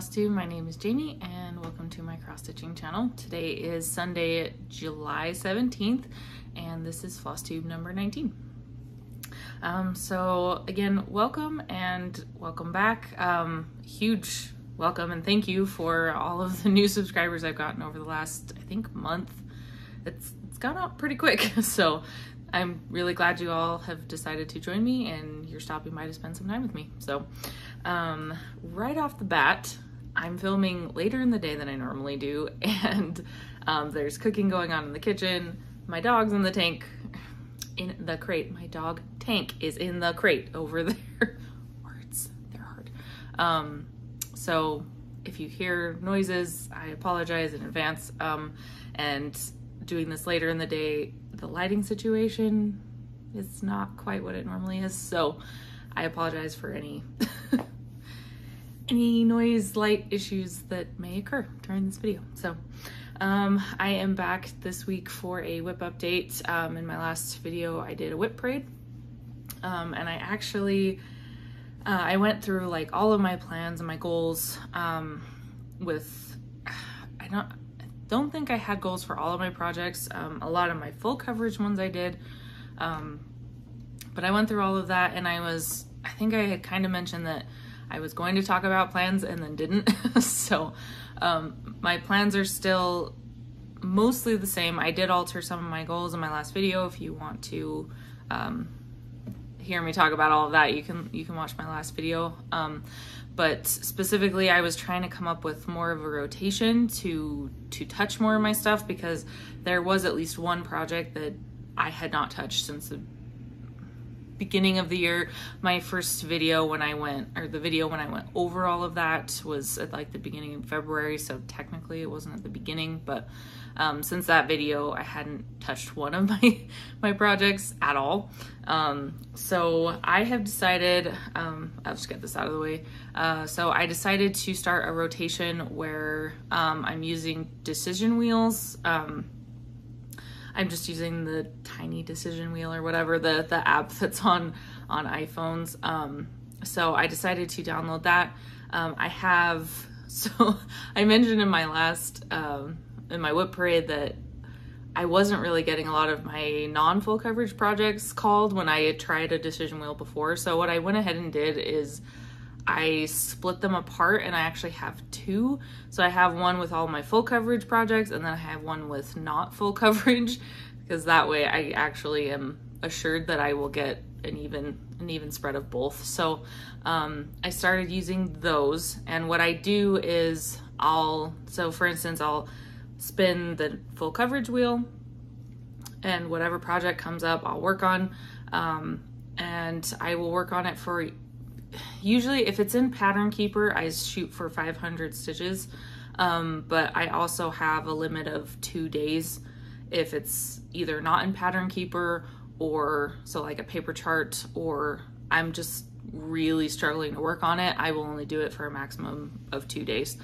Flosstube. My name is Jamie and welcome to my cross-stitching channel. Today is Sunday, July 17th, and this is Flosstube number 19. So again, welcome and welcome back. Huge welcome and thank you for all of the new subscribers I've gotten over the last, I think, month. It's gone up pretty quick, so I'm really glad you all have decided to join me and you're stopping by to spend some time with me. So right off the bat, I'm filming later in the day than I normally do, and there's cooking going on in the kitchen. My dog's in the tank, in the crate. My dog Tank is in the crate over there. Words, they're hard. So if you hear noises, I apologize in advance. And doing this later in the day, the lighting situation is not quite what it normally is, so I apologize for any any noise light issues that may occur during this video. So I am back this week for a whip update. In my last video I did a whip parade, and I actually I went through like all of my plans and my goals with I don't think I had goals for all of my projects. A lot of my full coverage ones I did, but I went through all of that, and I think I had kind of mentioned that I was going to talk about plans and then didn't. So my plans are still mostly the same. I did alter some of my goals in my last video. If you want to hear me talk about all of that, you can watch my last video. But specifically, I was trying to come up with more of a rotation to touch more of my stuff, because there was at least one project that I had not touched since the beginning of the year. My first video when I went over all of that was at like the beginning of February, so technically it wasn't at the beginning, but since that video I hadn't touched one of my projects at all. So I have decided, I'll just get this out of the way. So I decided to start a rotation where I'm using decision wheels. I'm just using the tiny decision wheel or whatever, the app that's on iPhones. So I decided to download that. So I mentioned in my last, in my whip parade, that I wasn't really getting a lot of my non-full coverage projects called when I had tried a decision wheel before. So what I went ahead and did is I split them apart, and I actually have two. So I have one with all my full coverage projects, and then I have one with not full coverage, because that way I actually am assured that I will get an even spread of both. So I started using those, and what I do is so for instance, I'll spin the full coverage wheel, and whatever project comes up I'll work on, and I will work on it for, usually if it's in Pattern Keeper I shoot for 500 stitches, but I also have a limit of 2 days if it's either not in Pattern Keeper, or so like a paper chart, or I'm just really struggling to work on it. I will only do it for a maximum of 2 days.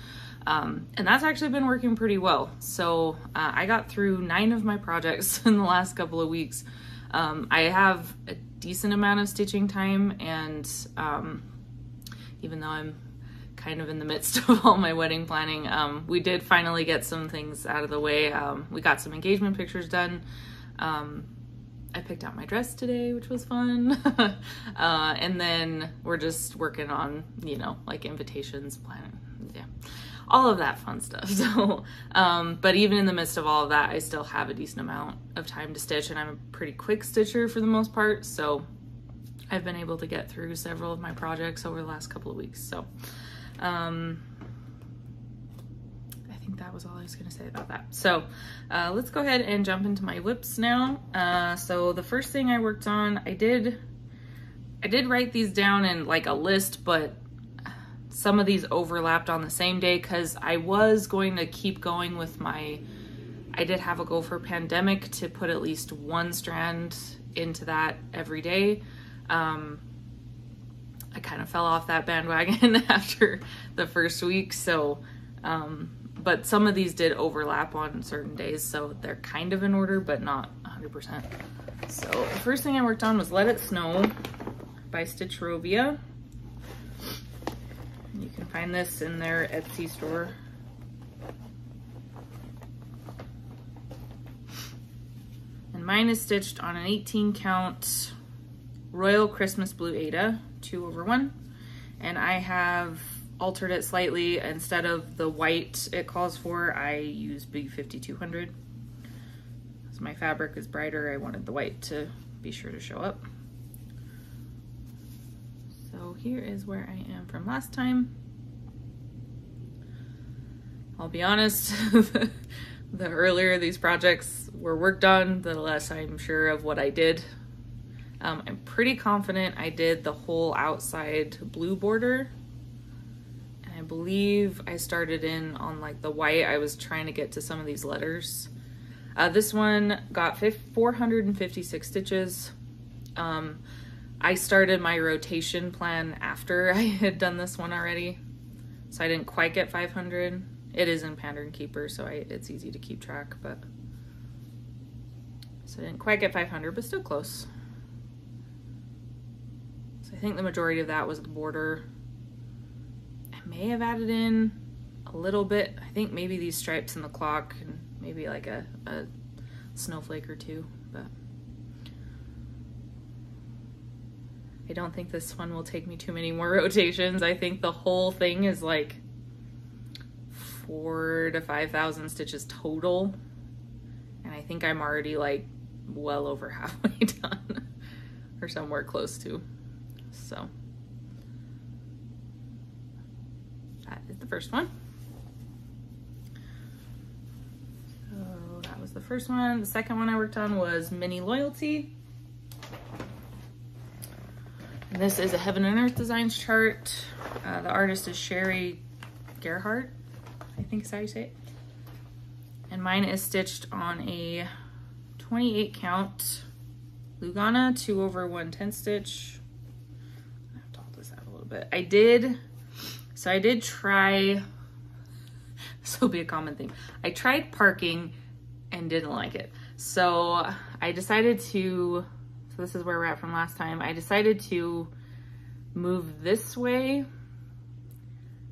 And that's actually been working pretty well. So I got through 9 of my projects in the last couple of weeks. I have a decent amount of stitching time, and even though I'm kind of in the midst of all my wedding planning, we did finally get some things out of the way. We got some engagement pictures done. I picked out my dress today, which was fun. And then we're just working on, like invitations, planning, yeah, all of that fun stuff. So, but even in the midst of all of that, I still have a decent amount of time to stitch, and I'm a pretty quick stitcher for the most part. So I've been able to get through several of my projects over the last couple of weeks. So, I think that was all I was going to say about that. So let's go ahead and jump into my whips now. So the first thing I worked on, I did write these down in like a list, but some of these overlapped on the same day, because I was going to keep going with I did have a goal for pandemic to put at least one strand into that every day. I kind of fell off that bandwagon after the first week, so but some of these did overlap on certain days, so they're kind of in order, but not 100%. So the first thing I worked on was Let It Snow by Stitchrovia. You can can find this in their Etsy store. And mine is stitched on an 18 count Royal Christmas Blue Aida, 2/1. And I have altered it slightly. Instead of the white it calls for, I use Big 5200. As my fabric is brighter, I wanted the white to be sure to show up. So here is where I am from last time. I'll be honest, the earlier these projects were worked on, the less I'm sure of what I did. I'm pretty confident I did the whole outside blue border. And I believe I started in on like the white. I was trying to get to some of these letters. This one got 456 stitches. I started my rotation plan after I had done this one already, so I didn't quite get 500. It is in Pattern Keeper, so it's easy to keep track, but so I didn't quite get 500, but still close. So I think the majority of that was the border. I may have added in a little bit. I think maybe these stripes in the clock and maybe like a snowflake or two, but I don't think this one will take me too many more rotations. I think the whole thing is like 4,000 to 5,000 stitches total. And I think I'm already like well over halfway done or somewhere close to. So that is the first one. So that was the first one. The second one I worked on was Mini Loyalty. And this is a Heaven and Earth Designs chart. The artist is Cherie Gerhardt, I think is how you say it. And mine is stitched on a 28 count Lugana 2/110 stitch. I have to hold this out a little bit. I did try, this will be a common theme. I tried parking and didn't like it. So I decided to, so this is where we're at from last time. I decided to move this way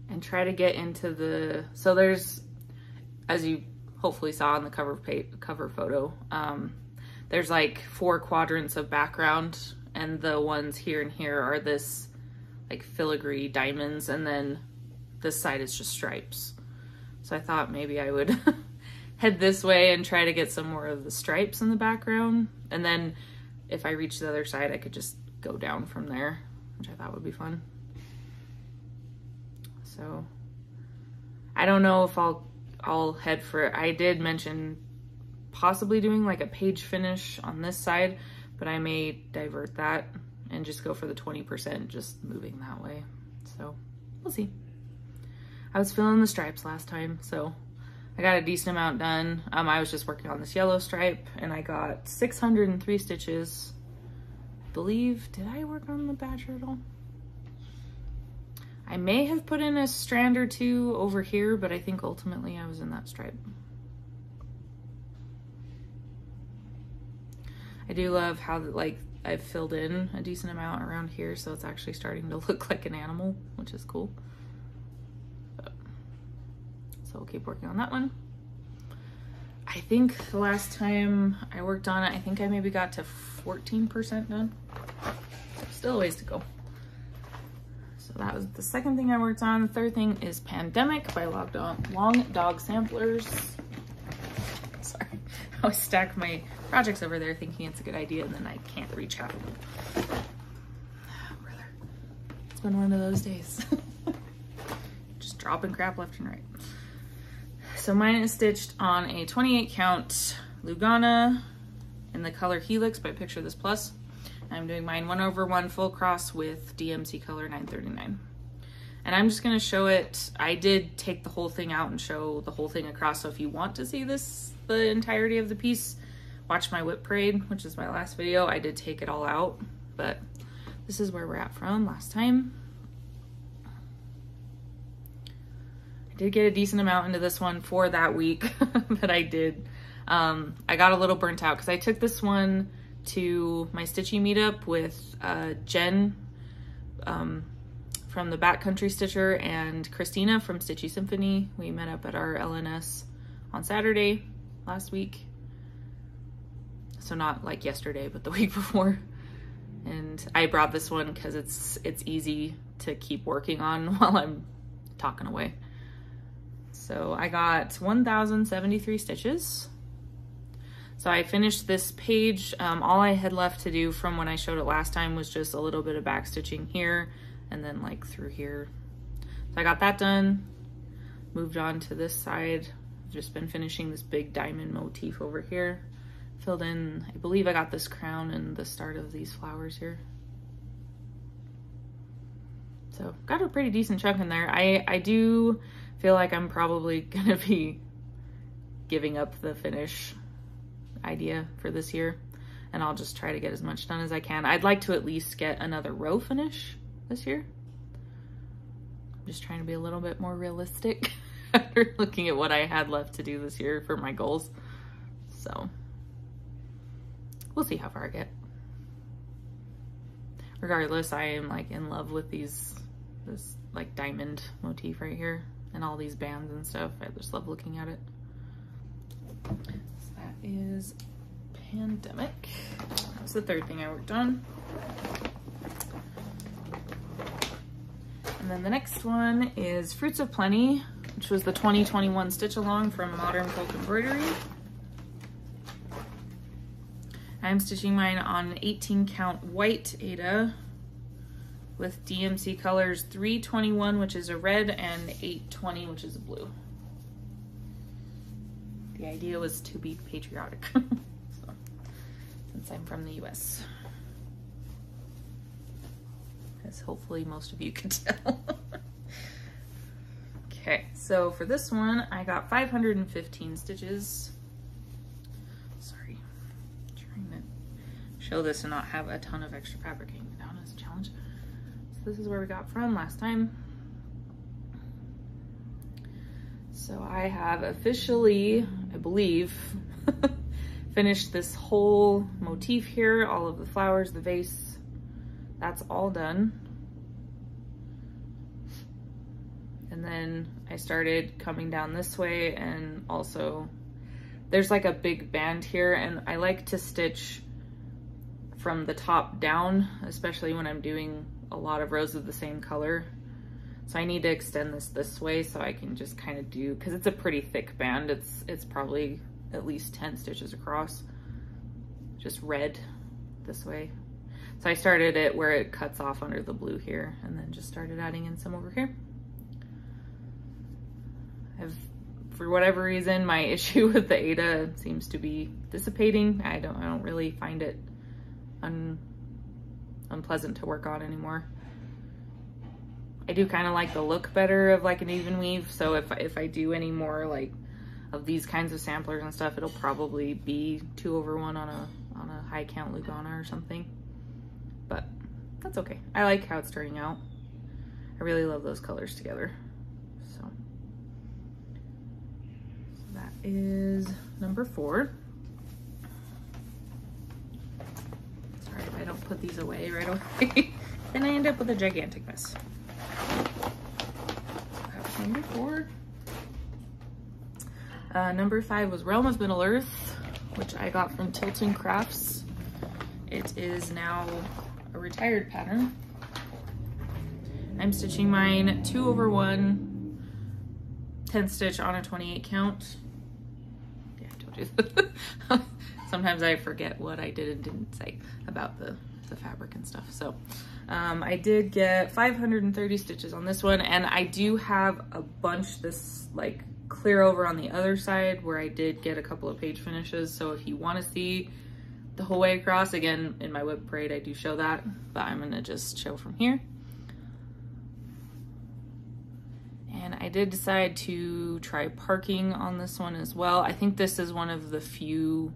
and try to get into the, so there's, as you hopefully saw in the cover photo, there's like 4 quadrants of background, and the ones here and here are this like filigree diamonds, and then this side is just stripes. So I thought maybe I would head this way and try to get some more of the stripes in the background, and then if I reach the other side, I could just go down from there, which I thought would be fun. So I don't know if I'll head for it. I did mention possibly doing like a page finish on this side, but I may divert that and just go for the 20%, just moving that way. So we'll see. I was feeling the stripes last time, so I got a decent amount done. I was just working on this yellow stripe, and I got 603 stitches. I believe, did I work on the badger at all? I may have put in a strand or two over here, but I think ultimately I was in that stripe. I do love how like I've filled in a decent amount around here, so it's actually starting to look like an animal, which is cool. So we'll keep working on that one. I think the last time I worked on it, I think I maybe got to 14% done. Still a ways to go. So that was the second thing I worked on. The third thing is Pandemic by Long Dog Samplers. Sorry, I always stack my projects over there thinking it's a good idea, and then I can't reach half of them. Brother, it's been one of those days. Just dropping crap left and right. So mine is stitched on a 28 count Lugana in the color Helix by Picture This Plus. I'm doing mine 1/1 full cross with DMC color 939. And I'm just gonna show it. I did take the whole thing out and show the whole thing across, so if you want to see this, the entirety of the piece, watch my whip parade, which is my last video. I did take it all out, but this is where we're at from last time. I did get a decent amount into this one for that week that I did. I got a little burnt out because I took this one to my stitching meetup with Jen from from the Backcountry Stitcher and Christina from Stitchy Symphony. We met up at our LNS on Saturday last week. So not like yesterday, but the week before. And I brought this one because it's easy to keep working on while I'm talking away. So I got 1,073 stitches. So I finished this page. All I had left to do from when I showed it last time was just a little bit of back stitching here and then like through here. So I got that done, moved on to this side. I've just been finishing this big diamond motif over here. Filled in, I believe I got this crown and the start of these flowers here. So got a pretty decent chunk in there. I do feel like I'm probably gonna be giving up the finish idea for this year, and I'll just try to get as much done as I can. I'd like to at least get another row finish this year. I'm just trying to be a little bit more realistic after looking at what I had left to do this year for my goals. So we'll see how far I get. Regardless, I am like in love with this like diamond motif right here and all these bands and stuff. I just love looking at it. So that is Pandemic. That was the third thing I worked on. And then the next one is Fruits of Plenty, which was the 2021 stitch along from Modern Folk Embroidery. I'm stitching mine on 18 count white Aida with DMC colors 321, which is a red, and 820, which is a blue. The idea was to be patriotic, so, since I'm from the US. As hopefully most of you can tell. Okay, so for this one, I got 515 stitches. Sorry, trying to show this and not have a ton of extra fabric hanging down is a challenge. So this is where we got from last time. So I have officially, I believe, finished this whole motif here, all of the flowers, the vase, that's all done. And then I started coming down this way, and also there's like a big band here, and I like to stitch from the top down, especially when I'm doing a lot of rows of the same color. So I need to extend this way so I can just kind of do, because it's a pretty thick band. It's probably at least 10 stitches across, just red this way. So I started it where it cuts off under the blue here, and then just started adding in some over here. For whatever reason, my issue with the Aida seems to be dissipating. I don't really find it unpleasant to work on anymore. I do kind of like the look better of like an even weave, so if I do any more like of these kinds of samplers and stuff, it'll probably be 2/1 on a high count Lugana or something. But that's okay. I like how it's turning out. I really love those colors together. So that is number 4. Sorry if I don't put these away right away. Then I end up with a gigantic mess. That's number 4. Number 5 was Realm of Middle Earth, which I got from Tilton Crafts. It is now a retired pattern. I'm stitching mine 2/1, 10 stitch on a 28 count. Yeah, I told you that. Sometimes I forget what I did and didn't say about the fabric and stuff. So I did get 530 stitches on this one, and I do have a bunch this like clear over on the other side where I did get a couple of page finishes. So if you want to see the whole way across, again, in my whip parade I do show that, but I'm gonna just show from here. And I did decide to try parking on this one as well. I think this is one of the few,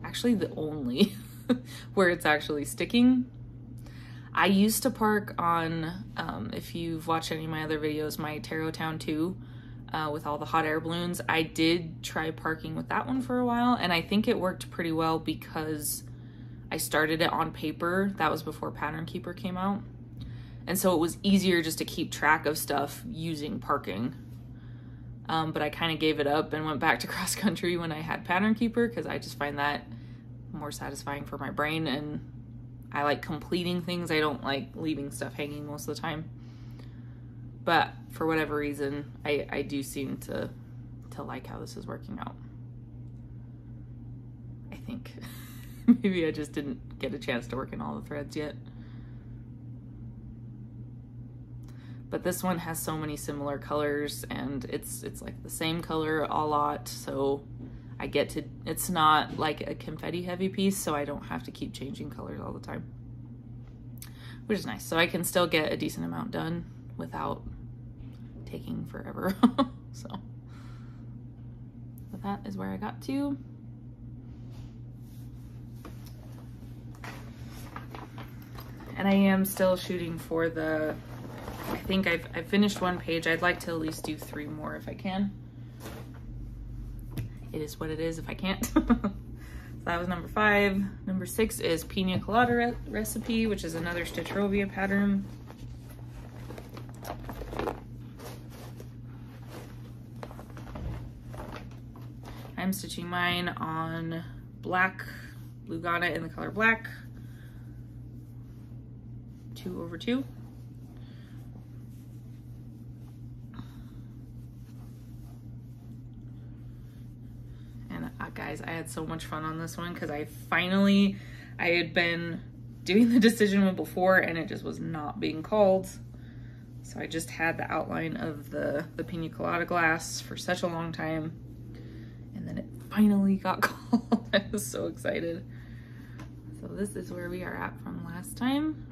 actually the only, where it's actually sticking. I used to park on, if you've watched any of my other videos, my Tarot Town 2 with all the hot air balloons. I did try parking with that one for a while, and I think it worked pretty well because I started it on paper. That was before Pattern Keeper came out. And so it was easier just to keep track of stuff using parking. But I kind of gave it up and went back to cross country when I had Pattern Keeper, because I just find that more satisfying for my brain, and I like completing things. I don't like leaving stuff hanging most of the time. But for whatever reason, I do seem to like how this is working out. I think maybe I just didn't get a chance to work in all the threads yet. But this one has so many similar colors, and it's like the same color a lot, so I get to, it's not like a confetti heavy piece, so I don't have to keep changing colors all the time, which is nice. So I can still get a decent amount done without taking forever. So but that is where I got to. And I am still shooting for the, I think I've finished one page. I'd like to at least do 3 more if I can. It is what it is if I can't. So that was number 5. Number 6 is Pina Colada recipe, which is another Stitchrovia pattern. I'm stitching mine on black Lugana in the color black, 2/2. And guys, I had so much fun on this one because I had been doing the decision wheel before and it just was not being called. So I just had the outline of the Pina Colada glass for such a long time. And then it finally got called. I was so excited. So this is where we are at from last time.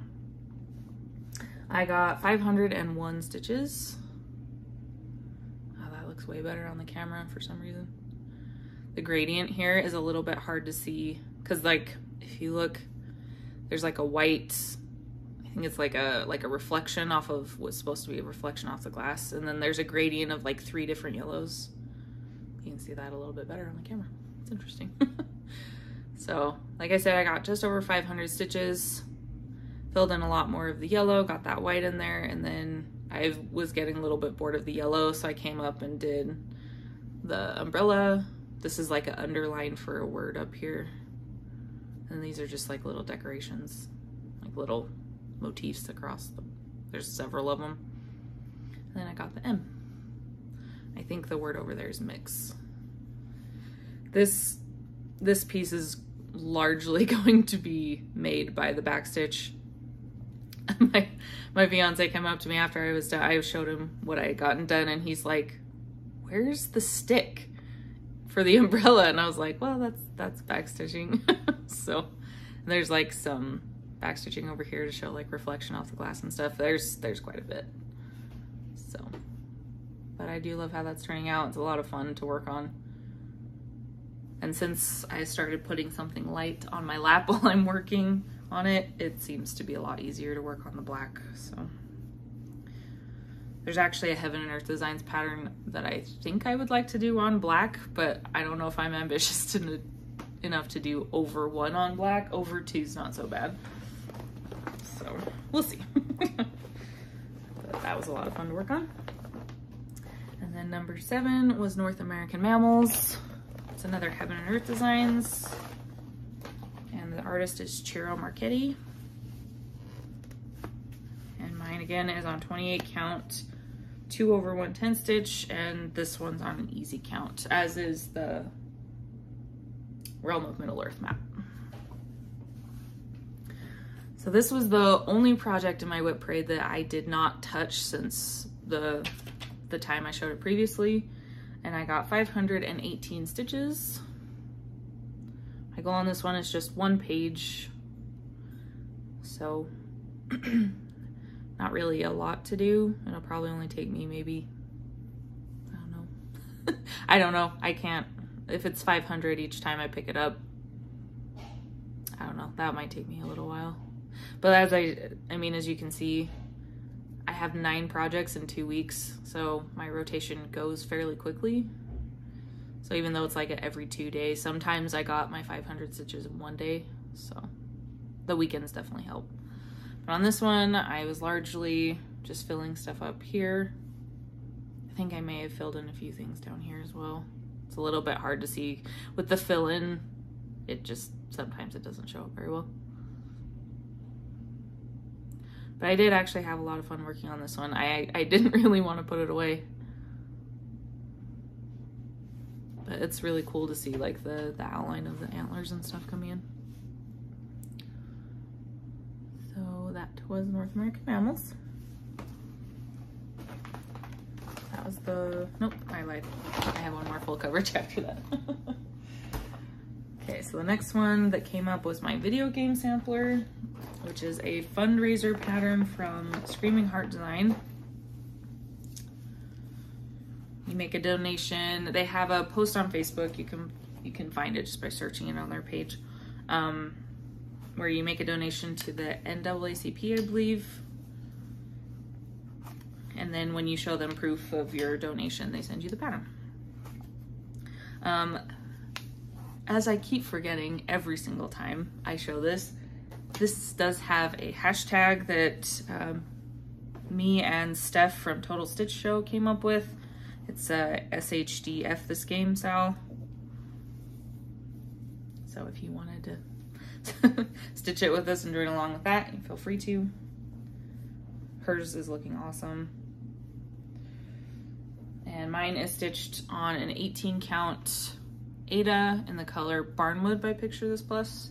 I got 501 stitches. Oh, that looks way better on the camera for some reason. The gradient here is a little bit hard to see because, like, if you look, there's like a white, I think it's like a reflection off of what's supposed to be a reflection off the glass, and then there's a gradient of like 3 different yellows. You can see that a little bit better on the camera. It's interesting. So, like I said, I got just over 500 stitches, filled in a lot more of the yellow, got that white in there, and then I was getting a little bit bored of the yellow, so I came up and did the umbrella. This is like an underline for a word up here. And these are just like little decorations, like little motifs across them. There's several of them. And then I got the M. I think the word over there is mix. This piece is largely going to be made by the backstitch. My fiance came up to me after I was done. I showed him what I had gotten done, and he's like, "Where's the stick for the umbrella?" And I was like, "Well, that's backstitching." So there's like some backstitching over here to show like reflection off the glass and stuff. There's quite a bit. So, but I do love how that's turning out. It's a lot of fun to work on. And since I started putting something light on my lap while I'm working on it, it seems to be a lot easier to work on the black. So there's actually a Heaven and Earth Designs pattern that I think I would like to do on black, but I don't know if I'm ambitious enough to do over 1 on black. Over 2 is not so bad. So we'll see. But that was a lot of fun to work on. And then number 7 was North American Mammals. It's another Heaven and Earth Designs. And the artist is Ciro Marchetti. And mine again is on 28 count, 2/110 stitch, and this one's on an easy count, as is the Realm of Middle Earth map. So this was the only project in my whip parade that I did not touch since the time I showed it previously, and I got 518 stitches. My goal on this one is just 1 page, so not really a lot to do. It'll probably only take me maybe, I don't know. I don't know. I can't, if it's 500 each time I pick it up, I don't know. That might take me a little while. But as I mean, as you can see, I have 9 projects in 2 weeks, so my rotation goes fairly quickly. So even though it's like every 2 days, sometimes I got my 500 stitches in 1 day, so the weekends definitely help. But on this one, I was largely just filling stuff up here. I think I may have filled in a few things down here as well. It's a little bit hard to see with the fill-in. It just, sometimes it doesn't show up very well. But I did actually have a lot of fun working on this one. I didn't really want to put it away. But it's really cool to see like the outline of the antlers and stuff coming in. So that was North American Mammals. That was the, nope, I lied. I have one more full coverage after that. Okay, so the next one that came up was my video game sampler, which is a fundraiser pattern from ScreamingHeartDesign. You make a donation. They have a post on Facebook. You can find it just by searching it on their page, where you make a donation to the NAACP, I believe. And then when you show them proof of your donation, they send you the pattern. As I keep forgetting every single time I show this, this does have a hashtag that me and Steph from Total Stitch Show came up with. It's SHDF this game style. So if you wanted to stitch it with us and join along with that, you feel free to. Hers is looking awesome. And mine is stitched on an 18 count Ada in the color Barnwood by Picture This Plus.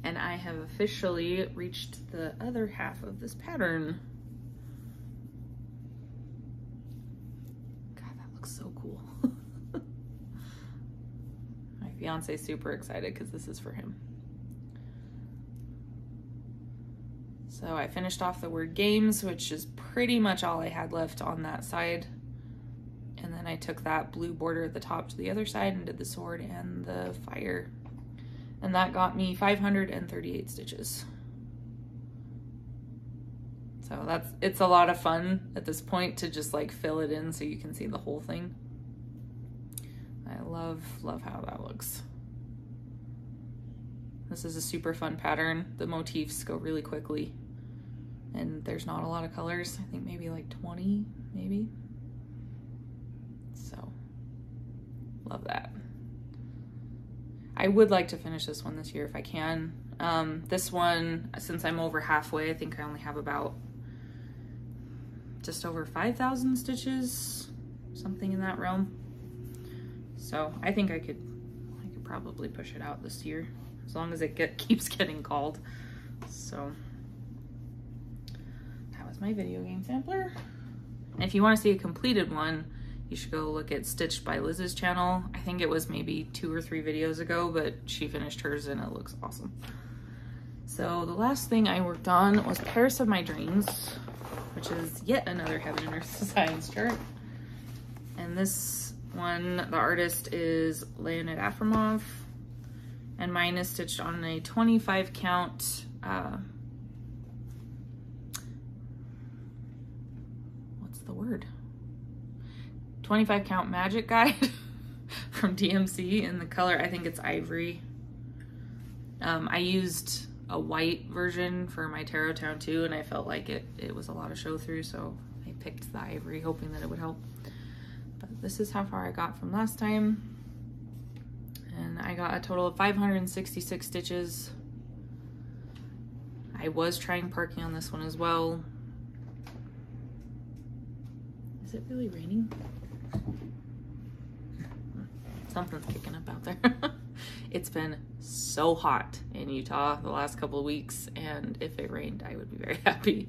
And I have officially reached the other half of this pattern. God, that looks so cool. My fiance is super excited because this is for him. So I finished off the word games, which is pretty much all I had left on that side. And then I took that blue border at the top to the other side and did the sword and the fire. And that got me 538 stitches. So it's a lot of fun at this point to just like fill it in so you can see the whole thing. I love how that looks. This is a super fun pattern. The motifs go really quickly. And there's not a lot of colors. I think maybe like 20, maybe. So, love that. I would like to finish this one this year if I can. This one, since I'm over halfway, I think I only have about just over 5,000 stitches, something in that realm. So I think I could probably push it out this year, as long as it keeps getting called. So that was my video game sampler. And if you want to see a completed one, you should go look at Stitched by Liz's channel. I think it was maybe 2 or 3 videos ago, but she finished hers and it looks awesome. So the last thing I worked on was Paris of My Dreams, which is yet another Heaven and Earth Science chart. And this one, the artist is Leonid Afremov, and mine is stitched on a 25 count, what's the word? 25 count magic guide from DMC in the color, I think it's ivory. I used a white version for my Tarot Town too, and I felt like it was a lot of show through, so I picked the ivory hoping that it would help. But this is how far I got from last time. And I got a total of 566 stitches. I was trying parking on this one as well. Is it really raining? Something's kicking up out there. It's been so hot in Utah the last couple of weeks, and if it rained, I would be very happy.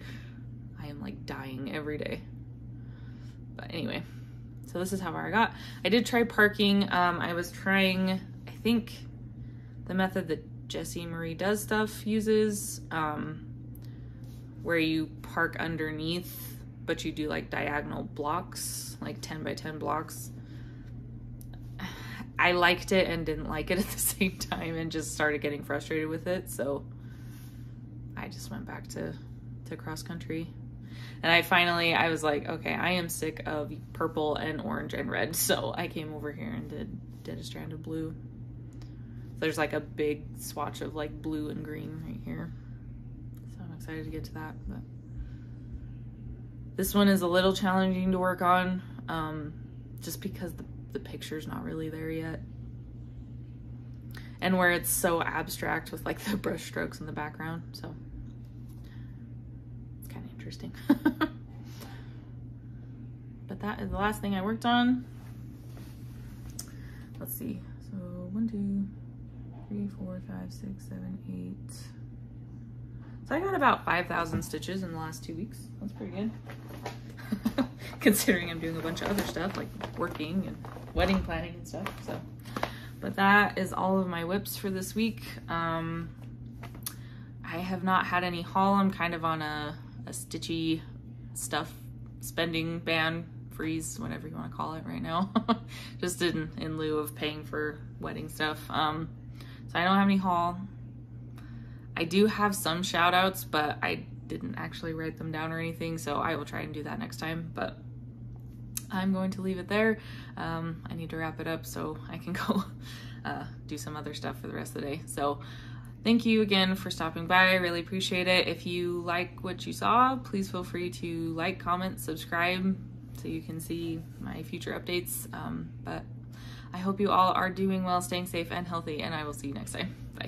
I am like dying every day. But anyway, so this is how far I got. I did try parking. I was trying, I think, the method that Jessie Marie Does Stuff uses, where you park underneath, but you do like diagonal blocks, like 10 by 10 blocks. I liked it and didn't like it at the same time and just started getting frustrated with it. So I just went back to cross country. And I was like, okay, I am sick of purple and orange and red. So I came over here and did a strand of blue. So there's like a big swatch of like blue and green right here. So excited to get to that. But this one is a little challenging to work on, just because the picture's not really there yet. And where it's so abstract with like the brush strokes in the background, so it's kind of interesting. But that is the last thing I worked on. Let's see. So 1, 2, 3, 4, 5, 6, 7, 8. So I got about 5,000 stitches in the last 2 weeks. That's pretty good. Considering I'm doing a bunch of other stuff like working and wedding planning and stuff. So, but that is all of my whips for this week. I have not had any haul. I'm kind of on a stitchy stuff spending ban, freeze, whatever you want to call it right now. Just in lieu of paying for wedding stuff. So I don't have any haul. I do have some shout outs, but I didn't actually write them down or anything, so I will try and do that next time. But I'm going to leave it there. I need to wrap it up so I can go do some other stuff for the rest of the day. So thank you again for stopping by. I really appreciate it. If you like what you saw, please feel free to like, comment, subscribe so you can see my future updates. But I hope you all are doing well, staying safe and healthy, and I will see you next time. Bye.